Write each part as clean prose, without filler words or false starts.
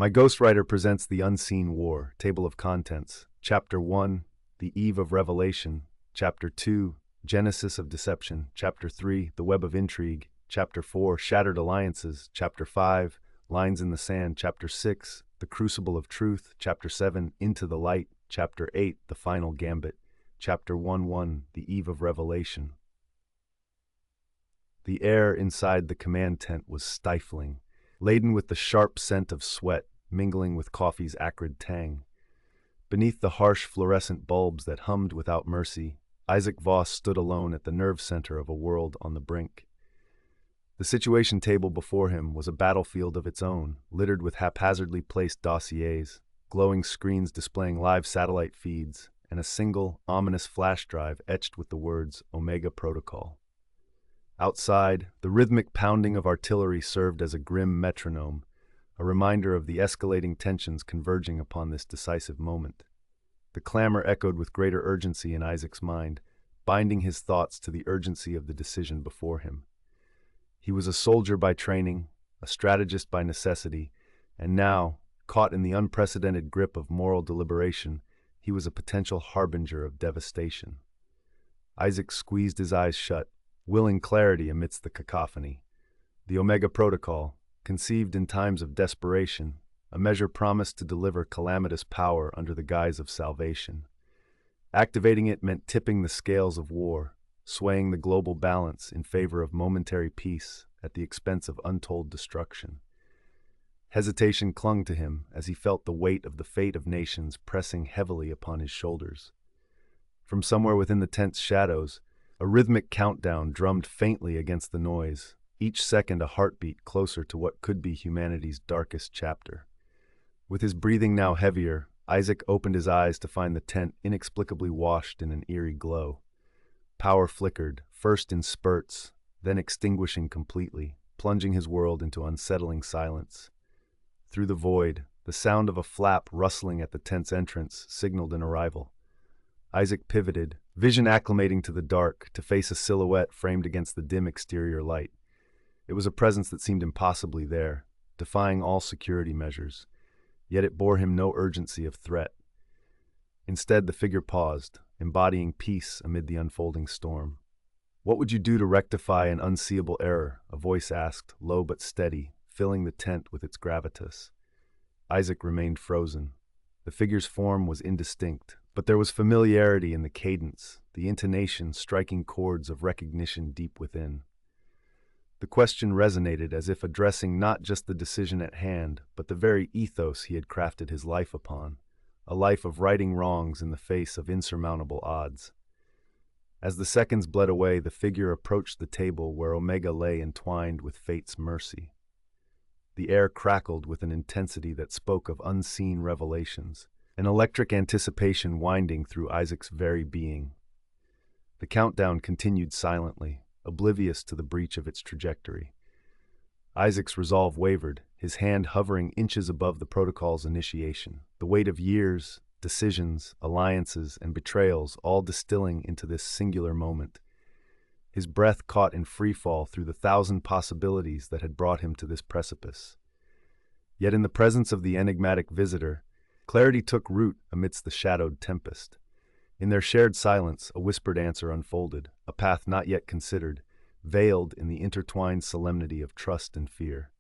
MyGhost-Writer presents The Unseen War, Table of Contents. Chapter 1, The Eve of Revelation. Chapter 2, Genesis of Deception. Chapter 3, The Web of Intrigue. Chapter 4, Shattered Alliances. Chapter 5, Lines in the Sand. Chapter 6, The Crucible of Truth. Chapter 7, Into the Light. Chapter 8, The Final Gambit. Chapter 1-1, The Eve of Revelation. The air inside the command tent was stifling, laden with the sharp scent of sweat mingling with coffee's acrid tang. Beneath the harsh fluorescent bulbs that hummed without mercy, Isaac Voss stood alone at the nerve center of a world on the brink. The situation table before him was a battlefield of its own, littered with haphazardly placed dossiers, glowing screens displaying live satellite feeds, and a single, ominous flash drive etched with the words Omega Protocol. Outside, the rhythmic pounding of artillery served as a grim metronome, a reminder of the escalating tensions converging upon this decisive moment. The clamor echoed with greater urgency in Isaac's mind, binding his thoughts to the urgency of the decision before him. He was a soldier by training, a strategist by necessity, and now, caught in the unprecedented grip of moral deliberation, he was a potential harbinger of devastation. Isaac squeezed his eyes shut, willing clarity amidst the cacophony. The Omega Protocol, conceived in times of desperation, a measure promised to deliver calamitous power under the guise of salvation. Activating it meant tipping the scales of war, swaying the global balance in favor of momentary peace at the expense of untold destruction. Hesitation clung to him as he felt the weight of the fate of nations pressing heavily upon his shoulders. From somewhere within the tent's shadows, a rhythmic countdown drummed faintly against the noise, each second a heartbeat closer to what could be humanity's darkest chapter. With his breathing now heavier, Isaac opened his eyes to find the tent inexplicably washed in an eerie glow. Power flickered, first in spurts, then extinguishing completely, plunging his world into unsettling silence. Through the void, the sound of a flap rustling at the tent's entrance signaled an arrival. Isaac pivoted, vision acclimating to the dark, to face a silhouette framed against the dim exterior light. It was a presence that seemed impossibly there, defying all security measures, yet it bore him no urgency of threat. Instead, the figure paused, embodying peace amid the unfolding storm. "What would you do to rectify an unseeable error?" a voice asked, low but steady, filling the tent with its gravitas. Isaac remained frozen. The figure's form was indistinct, but there was familiarity in the cadence, the intonation striking chords of recognition deep within. The question resonated as if addressing not just the decision at hand, but the very ethos he had crafted his life upon, a life of righting wrongs in the face of insurmountable odds. As the seconds bled away, the figure approached the table where Omega lay entwined with fate's mercy. The air crackled with an intensity that spoke of unseen revelations, an electric anticipation winding through Isaac's very being. The countdown continued silently, oblivious to the breach of its trajectory. Isaac's resolve wavered, his hand hovering inches above the protocol's initiation, the weight of years, decisions, alliances, and betrayals all distilling into this singular moment. His breath caught in freefall through the thousand possibilities that had brought him to this precipice. Yet in the presence of the enigmatic visitor, clarity took root amidst the shadowed tempest. In their shared silence, a whispered answer unfolded, a path not yet considered, veiled in the intertwined solemnity of trust and fear.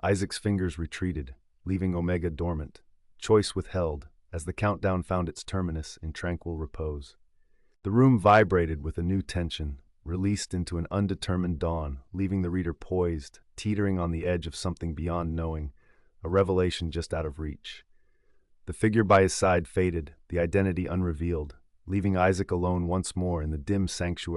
Isaac's fingers retreated, leaving Omega dormant, choice withheld, as the countdown found its terminus in tranquil repose. The room vibrated with a new tension, released into an undetermined dawn, leaving the reader poised, teetering on the edge of something beyond knowing, a revelation just out of reach. The figure by his side faded, the identity unrevealed, leaving Isaac alone once more in the dim sanctuary